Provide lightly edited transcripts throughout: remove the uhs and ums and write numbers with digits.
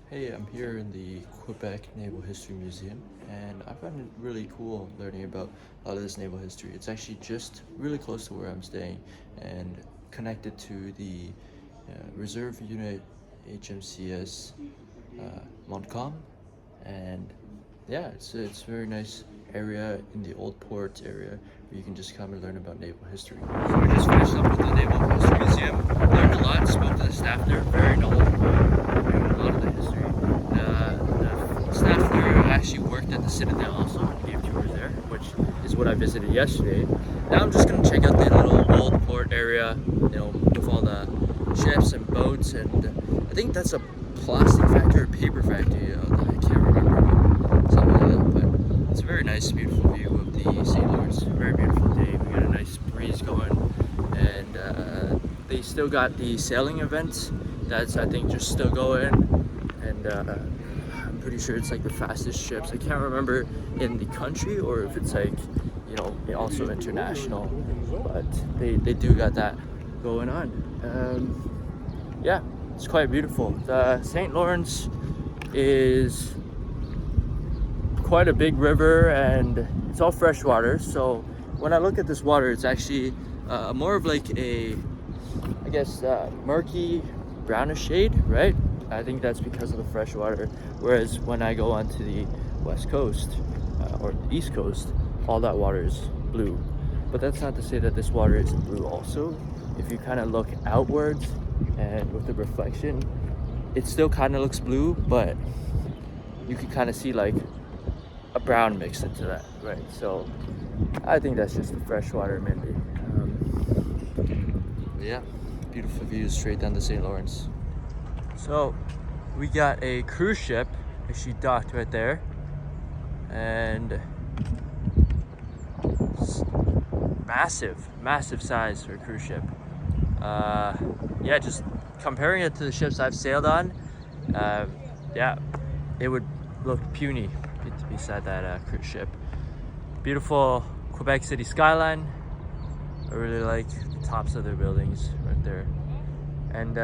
Hey, I'm here in the Quebec Naval History Museum, and I find it really cool learning about a lot of this naval history. It's actually just really close to where I'm staying and connected to the Reserve Unit HMCS Montcalm, and yeah, it's a very nice area in the Old Port area where you can just come and learn about naval history. So we just finished up with the Naval History Museum, learned a lot, spoke to the staff there, very knowledgeable, knew a lot of the history. The staff there actually worked at the Citadel also and gave tours there, which is what I visited yesterday. Now I'm just gonna check out the little Old Port area, with all the ships and boats, and I think that's a plastic factory or paper factory. I can't remember, something like that. But it's a very nice, beautiful view of the St. Lawrence. Very beautiful day. We got a nice breeze going, and they still got the sailing events. That's I think just still going, and I'm pretty sure it's like the fastest ships. I can't remember in the country or if it's like also international, but they do got that going on. Yeah, it's quite beautiful. The St. Lawrence is quite a big river and it's all fresh water. So when I look at this water, it's actually more of like a, I guess, murky brownish shade, right? I think that's because of the fresh water. Whereas when I go onto the west coast or the east coast, all that water is blue. But that's not to say that this water isn't blue also. If you kind of look outwards and with the reflection, it still kind of looks blue, but you can kind of see like a brown mixed into that, right? So I think that's just the fresh water mainly. Yeah, beautiful views straight down the St. Lawrence. So we got a cruise ship actually docked right there, and massive size for a cruise ship. Yeah, just comparing it to the ships I've sailed on, yeah, it would look puny beside that cruise ship. Beautiful Quebec City skyline. I really like the tops of their buildings right there. And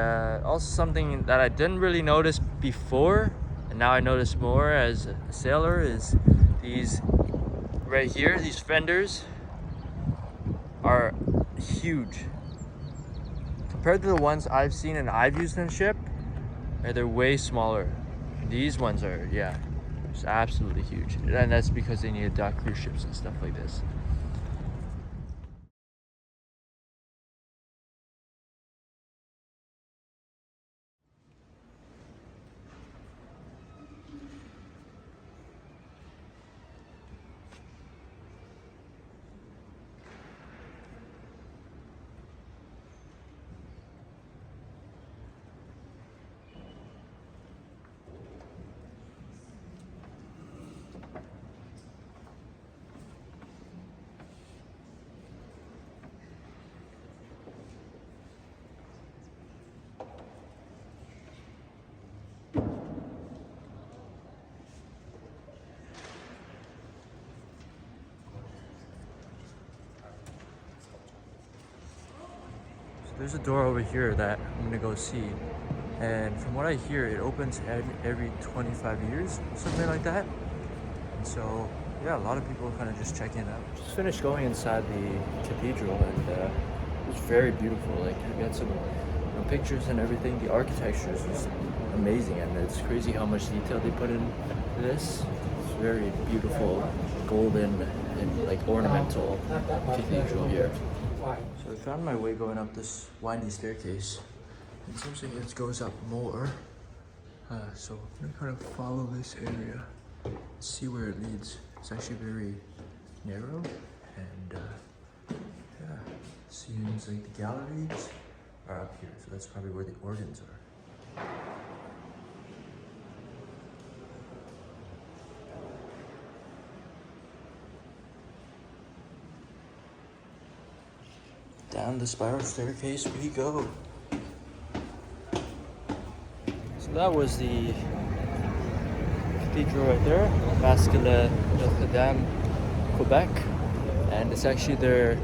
also something that I didn't really notice before, and now I notice more as a sailor, is these right here, these fenders are huge. Compared to the ones I've seen and I've used in a ship, they're way smaller. These ones are, yeah, just absolutely huge. And that's because they need to dock cruise ships and stuff like this. There's a door over here that I'm gonna go see, and from what I hear, it opens every 25 years, something like that. And so, yeah, a lot of people are kind of just checking it out. Just finished going inside the cathedral, and it was very beautiful. Like, we had some pictures and everything. The architecture is just amazing, and it's crazy how much detail they put in this. It's very beautiful, golden and like ornamental cathedral here. So I found my way going up this windy staircase. It seems like it goes up more. So I'm gonna kind of follow this area, see where it leads. It's actually very narrow, and yeah, seems like the galleries are up here. So that's probably where the organs are. Down the spiral staircase we go. So that was the cathedral right there, Basque Notre Dame, Quebec, and it's actually their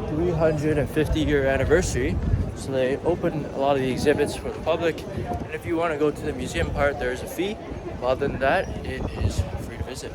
350-year anniversary. So they open a lot of the exhibits for the public, and if you want to go to the museum part, there's a fee. Other than that, it is free to visit.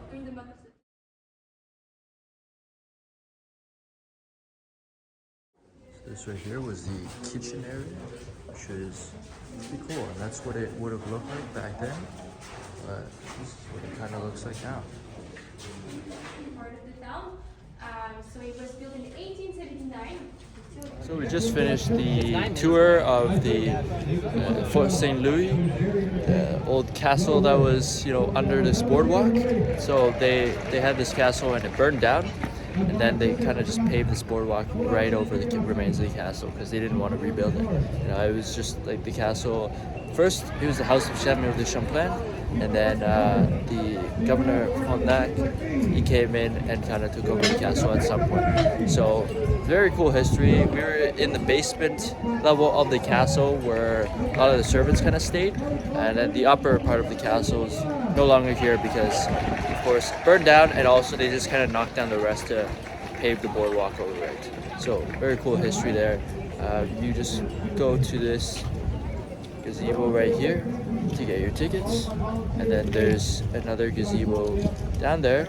During the month of This right here was the kitchen area, which is pretty cool, and that's what it would have looked like back then. But this is what it kind of looks like now. part of the town. So it was built in 1879. So we just finished the tour of the Fort St. Louis, the old castle that was, under this boardwalk. So they had this castle and it burned down, and then they kind of just paved this boardwalk right over the remains of the castle because they didn't want to rebuild it. It was just like the castle. First, it was the house of Samuel de Champlain, and then the governor Frontenac, he came in and kind of took over the castle at some point. So very cool history. We were in the basement level of the castle where a lot of the servants kind of stayed, and then the upper part of the castle is no longer here because, of course, burned down, and also they just kind of knocked down the rest to pave the boardwalk over it. So very cool history there. You just go to this gazebo right here to get your tickets, and then there's another gazebo down there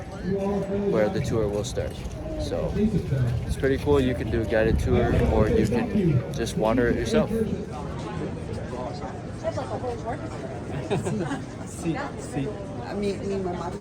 where the tour will start. So it's pretty cool. You can do a guided tour or you can just wander it yourself. Sí, sí. A mi mamá.